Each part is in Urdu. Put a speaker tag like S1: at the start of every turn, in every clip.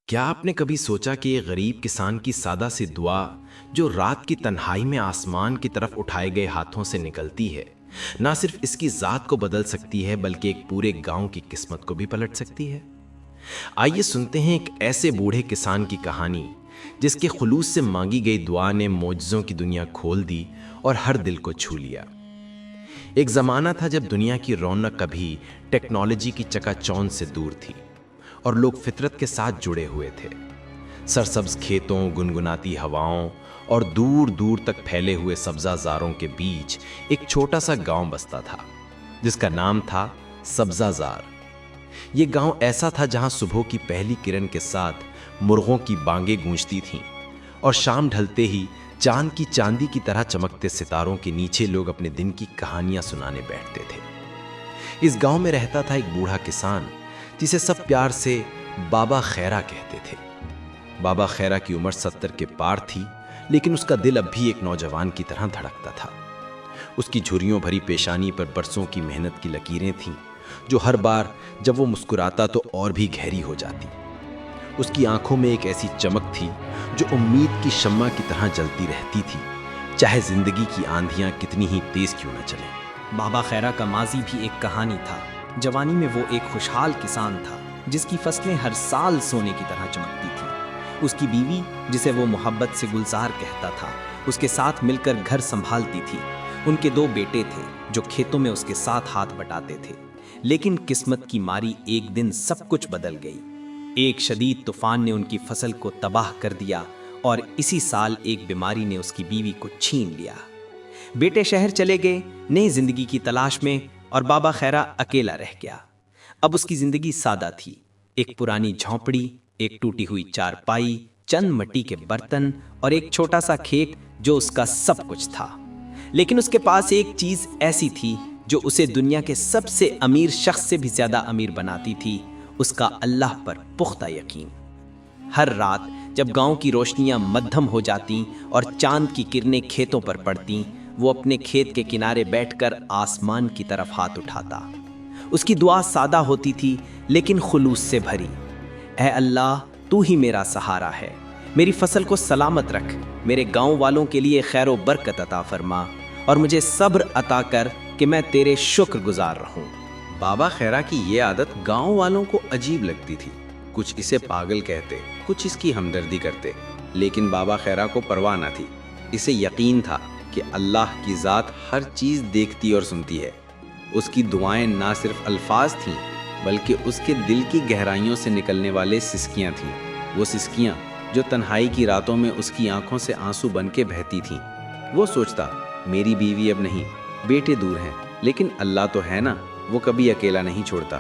S1: کیا آپ نے کبھی سوچا کہ یہ غریب کسان کی سادہ سی دعا جو رات کی تنہائی میں آسمان کی طرف اٹھائے گئے ہاتھوں سے نکلتی ہے، نہ صرف اس کی ذات کو بدل سکتی ہے بلکہ ایک پورے گاؤں کی قسمت کو بھی پلٹ سکتی ہے؟ آئیے سنتے ہیں ایک ایسے بوڑھے کسان کی کہانی جس کے خلوص سے مانگی گئی دعا نے معجزوں کی دنیا کھول دی اور ہر دل کو چھو لیا۔ ایک زمانہ تھا جب دنیا کی رونق کبھی ٹیکنالوجی کی چکا چوند سے دور تھی اور لوگ فطرت کے ساتھ جڑے ہوئے تھے۔ سرسبز کھیتوں، گنگناتی ہواؤں اور دور دور تک پھیلے ہوئے سبزہ زاروں کے بیچ ایک چھوٹا سا گاؤں بستا تھا جس کا نام تھا سبزہ زار۔ یہ گاؤں ایسا تھا جہاں صبح کی پہلی کرن کے ساتھ مرغوں کی بانگیں گونجتی تھیں اور شام ڈھلتے ہی چاند کی چاندی کی طرح چمکتے ستاروں کے نیچے لوگ اپنے دن کی کہانیاں سنانے بیٹھتے تھے۔ اس گاؤں میں رہتا تھا ایک بوڑھا کسان جسے سب پیار سے بابا خیرہ کہتے تھے۔ بابا خیرہ کی عمر 70 کے پار تھی، لیکن اس کا دل اب بھی ایک نوجوان کی طرح دھڑکتا تھا۔ اس کی جھریوں بھری پیشانی پر برسوں کی محنت کی لکیریں تھیں جو ہر بار جب وہ مسکراتا تو اور بھی گہری ہو جاتی۔ اس کی آنکھوں میں ایک ایسی چمک تھی جو امید کی شمع کی طرح جلتی رہتی تھی، چاہے زندگی کی آندھیاں کتنی ہی تیز کیوں نہ چلیں۔
S2: بابا خیرہ کا ماضی بھی ایک کہانی تھا۔ جوانی میں وہ ایک خوشحال کسان تھا جس کی فصلیں ہر سال سونے کی طرح چمکتی تھیں۔ اس کی بیوی، جسے وہ محبت سے گلزار کہتا تھا، اس کے ساتھ مل کر گھر سنبھالتی تھی۔ ان کے 2 بیٹے تھے جو کھیتوں میں اس کے ساتھ ہاتھ بٹاتے تھے۔ لیکن قسمت کی ماری ایک دن سب کچھ بدل گئی۔ ایک شدید طوفان نے ان کی فصل کو تباہ کر دیا اور اسی سال ایک بیماری نے اس کی بیوی کو چھین لیا۔ بیٹے شہر چلے گئے نئی زندگی کی تلاش میں اور بابا خیرہ اکیلا رہ گیا۔ اب اس کی زندگی سادہ تھی، ایک پرانی جھونپڑی، ایک ٹوٹی ہوئی چارپائی، چند مٹی کے برتن اور ایک چھوٹا سا کھیت جو اس کا سب کچھ تھا۔ لیکن اس کے پاس ایک چیز ایسی تھی جو اسے دنیا کے سب سے امیر شخص سے بھی زیادہ امیر بناتی تھی، اس کا اللہ پر پختہ یقین۔ ہر رات جب گاؤں کی روشنیاں مدھم ہو جاتیں اور چاند کی کرنیں کھیتوں پر پڑتیں، وہ اپنے کھیت کے کنارے بیٹھ کر آسمان کی طرف ہاتھ اٹھاتا۔ اس کی دعا سادہ ہوتی تھی لیکن خلوص سے بھری۔ اے اللہ، تو ہی میرا سہارا ہے، میری فصل کو سلامت رکھ، میرے گاؤں والوں کے لیے خیر و برکت عطا فرما اور مجھے صبر عطا کر کہ میں تیرے شکر گزار رہوں۔
S1: بابا خیرہ کی یہ عادت گاؤں والوں کو عجیب لگتی تھی۔ کچھ اسے پاگل کہتے، کچھ اس کی ہمدردی کرتے، لیکن بابا خیرہ کو پرواہ نہ تھی۔ اسے یقین تھا کہ اللہ کی ذات ہر چیز دیکھتی اور سنتی ہے۔ اس کی دعائیں نہ صرف الفاظ تھیں بلکہ اس کے دل کی گہرائیوں سے نکلنے والے سسکیاں تھیں، وہ سسکیاں جو تنہائی کی راتوں میں اس کی آنکھوں سے آنسو بن کے بہتی تھیں۔ وہ سوچتا، میری بیوی اب نہیں، بیٹے دور ہیں، لیکن اللہ تو ہے نا، وہ کبھی اکیلا نہیں چھوڑتا۔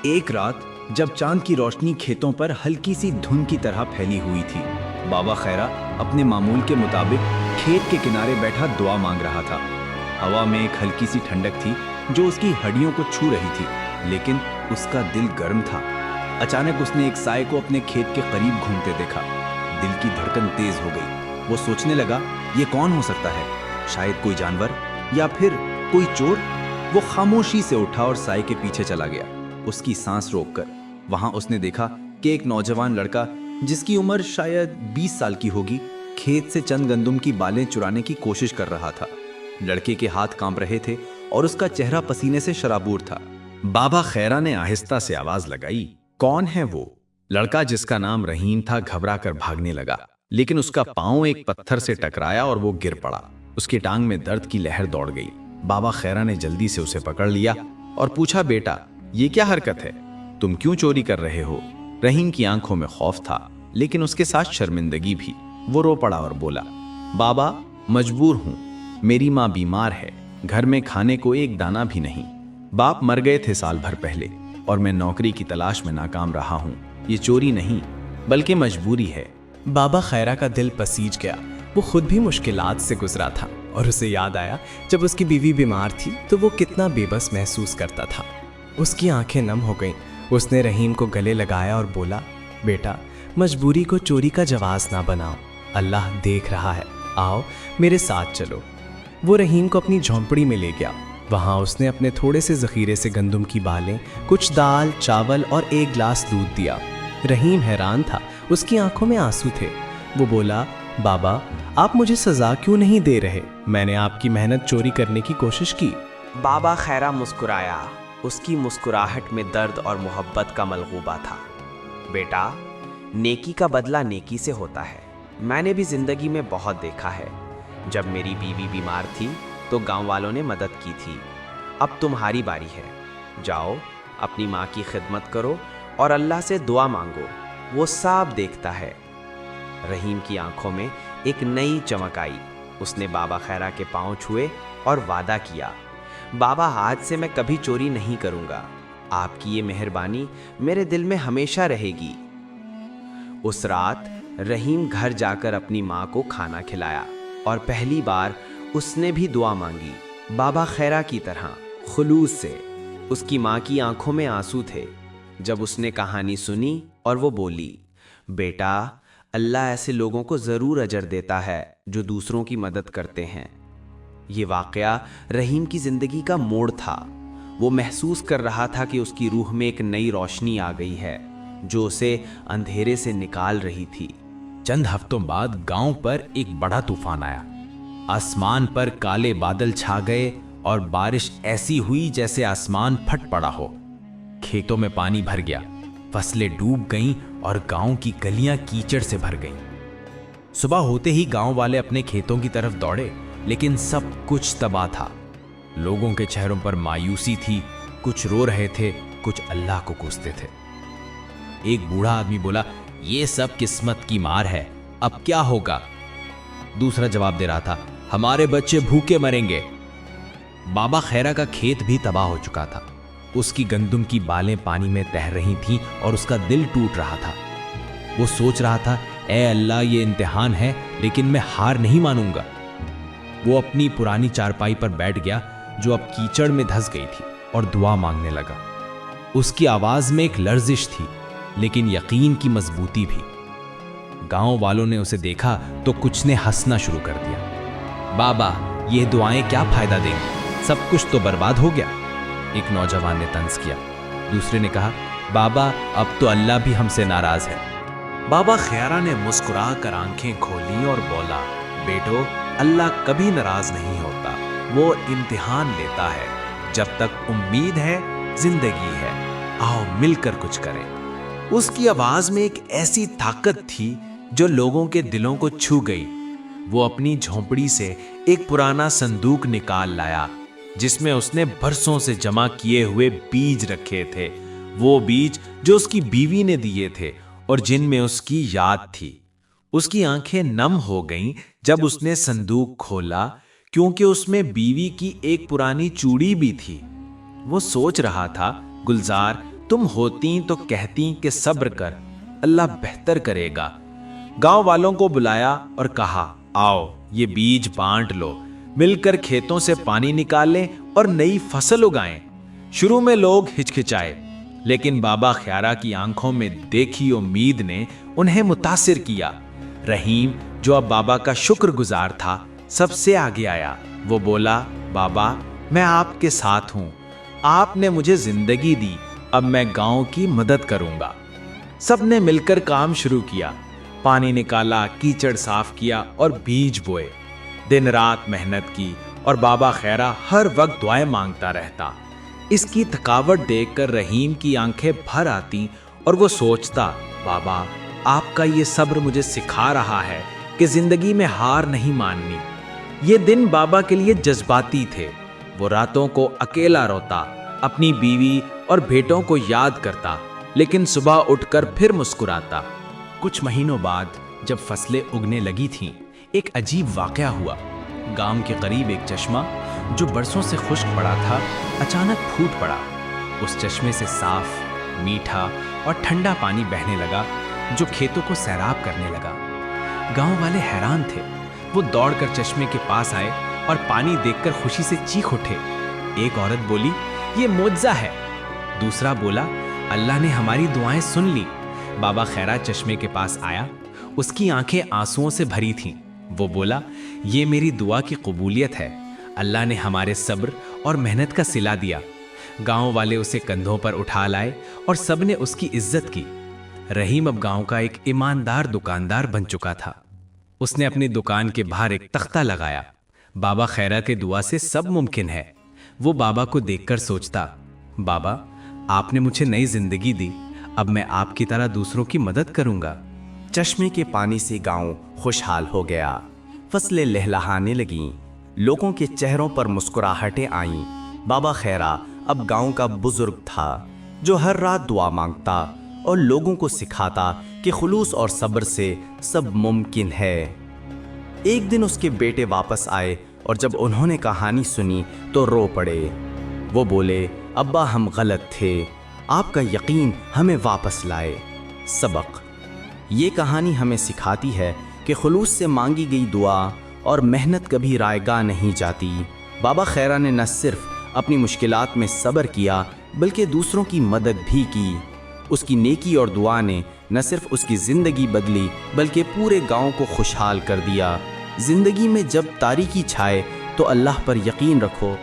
S3: ایک رات جب چاند کی روشنی کھیتوں پر ہلکی سی دھن کی طرح پھیلی ہوئی تھی، بابا خیرہ اپنے معمول کے مطابق کھیت کے کنارے بیٹھا دعا مانگ رہا تھا۔ ہوا میں ایک ہلکی سی ٹھنڈک تھی جو اس کی ہڈیوں کو چھو رہی تھی، لیکن اس کا دل گرم تھا۔ اچانک اس نے ایک سائے کو اپنے کھیت کے قریب گھومتے دیکھا۔ دل کی دھڑکن تیز ہو گئی۔ وہ سوچنے لگا، یہ کون ہو سکتا ہے؟ شاید کوئی جانور یا پھر کوئی چور۔ وہ خاموشی سے اٹھا اور سائے کے پیچھے چلا گیا۔ اس کی سانس روک کر وہاں اس نے دیکھا کہ ایک نوجوان لڑکا جس کی عمر شاید 20 سال کی ہوگی، کھیت سے چند گندم کی بالیں چرانے کی کوشش کر رہا تھا۔ لڑکے کے ہاتھ کانپ رہے تھے اور اس کا چہرہ پسینے سے شرابور تھا۔
S1: بابا خیرہ نے آہستہ سے آواز لگائی، کون ہے وہ؟ لڑکا جس کا نام رحیم تھا گھبرا کر بھاگنے لگا، لیکن اس کا پاؤں ایک پتھر سے ٹکرایا اور وہ گر پڑا۔ اس کی ٹانگ میں درد کی لہر دوڑ گئی۔ بابا خیرہ نے جلدی سے اسے پکڑ لیا اور پوچھا، بیٹا یہ کیا حرکت ہے؟ تم کیوں چوری کر رہے ہو؟ رحیم کی آنکھوں میں خوف تھا لیکن اس کے ساتھ شرمندگی بھی۔ وہ رو پڑا اور بولا، بابا مجبور ہوں، میری ماں بیمار ہے، گھر میں کھانے کو ایک دانہ بھی نہیں، باپ مر گئے تھے سال بھر پہلے اور میں نوکری کی تلاش میں ناکام رہا ہوں۔ یہ چوری نہیں بلکہ مجبوری ہے۔
S4: بابا خیرہ کا دل پسیج گیا۔ وہ خود بھی مشکلات سے گزرا تھا اور اسے یاد آیا جب اس کی بیوی بیمار تھی تو وہ کتنا بے بس محسوس کرتا تھا۔ اس کی آنکھیں نم ہو گئیں۔ اس نے رحیم کو گلے لگایا اور بولا، بیٹا مجبوری کو چوری کا جواز نہ بناؤ، اللہ دیکھ رہا ہے، آؤ میرے ساتھ چلو۔ وہ رحیم کو اپنی جھونپڑی میں لے گیا۔ وہاں اس نے اپنے تھوڑے سے ذخیرے سے گندم کی بالیں، کچھ دال، چاول اور ایک گلاس دودھ دیا۔ رحیم حیران تھا، اس کی آنکھوں میں آنسو تھے۔ وہ بولا، بابا آپ مجھے سزا کیوں نہیں دے رہے؟ میں نے آپ کی محنت چوری کرنے کی کوشش کی۔
S2: بابا خیرہ مسکرایا۔ اس کی مسکراہٹ میں درد اور محبت کا ملغوبہ تھا۔ بیٹا، نیکی کا بدلہ نیکی سے ہوتا ہے۔ میں نے بھی زندگی میں بہت دیکھا ہے۔ جب میری بیوی بیمار تھی تو گاؤں والوں نے مدد کی تھی۔ اب تمہاری باری ہے۔ جاؤ اپنی ماں کی خدمت کرو اور اللہ سے دعا مانگو، وہ سب دیکھتا ہے۔ رحیم کی آنکھوں میں ایک نئی چمک آئی۔ اس نے بابا خیرہ کے پاؤں چھوئے اور وعدہ کیا، بابا آج سے میں کبھی چوری نہیں کروں گا۔ آپ کی یہ مہربانی میرے دل میں ہمیشہ رہے گی۔ اس رات رحیم گھر جا کر اپنی ماں کو کھانا کھلایا اور پہلی بار اس نے بھی دعا مانگی، بابا خیرہ کی طرح خلوص سے۔ اس کی ماں کی آنکھوں میں آنسو تھے جب اس نے کہانی سنی اور وہ بولی، بیٹا اللہ ایسے لوگوں کو ضرور اجر دیتا ہے جو دوسروں کی مدد کرتے ہیں۔ یہ واقعہ رحیم کی زندگی کا موڑ تھا۔ وہ محسوس کر رہا تھا کہ اس کی روح میں ایک نئی روشنی آ گئی ہے جو اسے اندھیرے سے نکال رہی تھی۔
S3: چند ہفتوں بعد گاؤں پر ایک بڑا طوفان آیا۔ آسمان پر کالے بادل چھا گئے اور بارش ایسی ہوئی جیسے آسمان پھٹ پڑا ہو۔ کھیتوں میں پانی بھر گیا، فصلیں ڈوب گئیں اور گاؤں کی گلیاں کیچڑ سے بھر گئیں۔ صبح ہوتے ہی گاؤں والے اپنے کھیتوں کی طرف دوڑے، لیکن سب کچھ تباہ تھا۔ لوگوں کے چہروں پر مایوسی تھی، کچھ رو رہے تھے، کچھ اللہ کو کوستے تھے۔ ایک بوڑھا آدمی بولا، یہ سب قسمت کی مار ہے، اب کیا ہوگا؟ دوسرا جواب دے رہا تھا، ہمارے بچے بھوکے مریں گے۔ بابا خیرہ کا کھیت بھی تباہ ہو چکا تھا۔ اس کی گندم کی بالیں پانی میں تیر رہی تھیں اور اس کا دل ٹوٹ رہا تھا۔ وہ سوچ رہا تھا، اے اللہ یہ امتحان ہے لیکن میں ہار نہیں مانوں گا۔ وہ اپنی پرانی چارپائی پر بیٹھ گیا جو اب کیچڑ میں دھس گئی تھی اور دعا مانگنے لگا۔ اس کی آواز میں ایک لرزش تھی لیکن یقین کی مضبوطی بھی۔ گاؤں والوں نے اسے دیکھا تو کچھ نے ہنسنا شروع کر دیا۔ بابا یہ دعائیں کیا فائدہ دیں گی، سب کچھ تو برباد ہو گیا۔ ایک نوجوان نے طنز کیا۔ دوسرے نے کہا، بابا اب تو اللہ بھی ہم سے ناراض ہے۔
S5: بابا خیرہ نے مسکرا کر آنکھیں کھولی اور بولا، بیٹو اللہ کبھی ناراض نہیں ہوتا، وہ امتحان لیتا ہے۔ جب تک امید ہے زندگی ہے، آؤ مل کر کچھ کریں۔ اس کی آواز میں ایک ایسی طاقت تھی جو لوگوں کے دلوں کو چھو گئی۔ وہ اپنی جھونپڑی سے ایک پرانا صندوق نکال لایا جس میں اس نے برسوں سے جمع کیے ہوئے بیج رکھے تھے، وہ بیج جو اس کی بیوی نے دیے تھے اور جن میں اس کی یاد تھی۔ اس کی آنکھیں نم ہو گئیں جب اس نے صندوق کھولا، کیونکہ اس میں بیوی کی ایک پرانی چوڑی بھی تھی۔ وہ سوچ رہا تھا، گلزار تم ہوتی تو کہتی کہ صبر کر، اللہ بہتر کرے گا۔ گاؤں والوں کو بلایا اور کہا، آؤ یہ بیج بانٹ لو، مل کر کھیتوں سے پانی نکالیں اور نئی فصل اگائیں۔ شروع میں لوگ ہچکچائے، لیکن بابا خیرہ کی آنکھوں میں دیکھی امید نے انہیں متاثر کیا۔ رحیم جو اب بابا کا شکر گزار تھا سب سے آگے آیا۔ وہ بولا، بابا میں آپ کے ساتھ ہوں، آپ نے مجھے زندگی دی، اب میں گاؤں کی مدد کروں گا۔ سب نے مل کر کام شروع کیا، پانی نکالا، کیچڑ صاف کیا اور بیج بوئے۔ دن رات محنت کی اور بابا خیرہ ہر وقت دعائیں مانگتا رہتا۔ اس کی تھکاوٹ دیکھ کر رحیم کی آنکھیں بھر آتی اور وہ سوچتا، بابا آپ کا یہ صبر مجھے سکھا رہا ہے کہ زندگی میں ہار نہیں ماننی۔ یہ دن بابا کے لیے جذباتی تھے۔ وہ راتوں کو اکیلا روتا، اپنی بیوی اور بیٹوں کو یاد کرتا، لیکن صبح اٹھ کر پھر مسکراتا۔
S3: کچھ مہینوں بعد جب فصلیں اگنے لگی تھیں، ایک عجیب واقعہ ہوا۔ گاؤں کے قریب ایک چشمہ جو برسوں سے خشک پڑا تھا اچانک پھوٹ پڑا۔ اس چشمے سے صاف، میٹھا اور ٹھنڈا پانی بہنے لگا جو کھیتوں کو سیراب کرنے لگا۔ گاؤں والے حیران تھے۔ وہ دوڑ کر چشمے کے پاس آئے اور پانی دیکھ کر خوشی سے چیخ اٹھے۔ ایک عورت بولی، یہ معجزہ ہے۔ دوسرا بولا، اللہ نے ہماری دعائیں سن لی۔ بابا خیرہ چشمے کے پاس آیا، اس کی آنکھیں آنسوؤں سے بھری تھیں۔ وہ بولا، یہ میری دعا کی قبولیت ہے، اللہ نے ہمارے صبر اور محنت کا صلہ دیا۔ گاؤں والے اسے کندھوں پر اٹھا لائے اور سب نے اس کی عزت کی۔
S5: رحیم اب گاؤں کا ایک ایماندار دکاندار بن چکا تھا۔ اس نے اپنی دکان کے باہر ایک تختہ لگایا، بابا خیرہ کے دعا سے سب ممکن ہے۔ وہ بابا کو دیکھ کر سوچتا، بابا آپ نے مجھے نئی زندگی دی، اب میں آپ کی طرح دوسروں کی مدد کروں گا۔
S3: چشمے کے پانی سے گاؤں خوشحال ہو گیا، فصلیں لہلہانے لگیں، لوگوں کے چہروں پر مسکراہٹیں آئیں۔ بابا خیرہ اب گاؤں کا بزرگ تھا جو ہر رات دعا مانگتا اور لوگوں کو سکھاتا کہ خلوص اور صبر سے سب ممکن ہے۔ ایک دن اس کے بیٹے واپس آئے اور جب انہوں نے کہانی سنی تو رو پڑے۔ وہ بولے، ابا ہم غلط تھے، آپ کا یقین ہمیں واپس لائے۔ سبق: یہ کہانی ہمیں سکھاتی ہے کہ خلوص سے مانگی گئی دعا اور محنت کبھی رائیگاں نہیں جاتی۔ بابا خیرہ نے نہ صرف اپنی مشکلات میں صبر کیا بلکہ دوسروں کی مدد بھی کی۔ اس کی نیکی اور دعا نے نہ صرف اس کی زندگی بدلی بلکہ پورے گاؤں کو خوشحال کر دیا۔ زندگی میں جب تاریکی چھائے تو اللہ پر یقین رکھو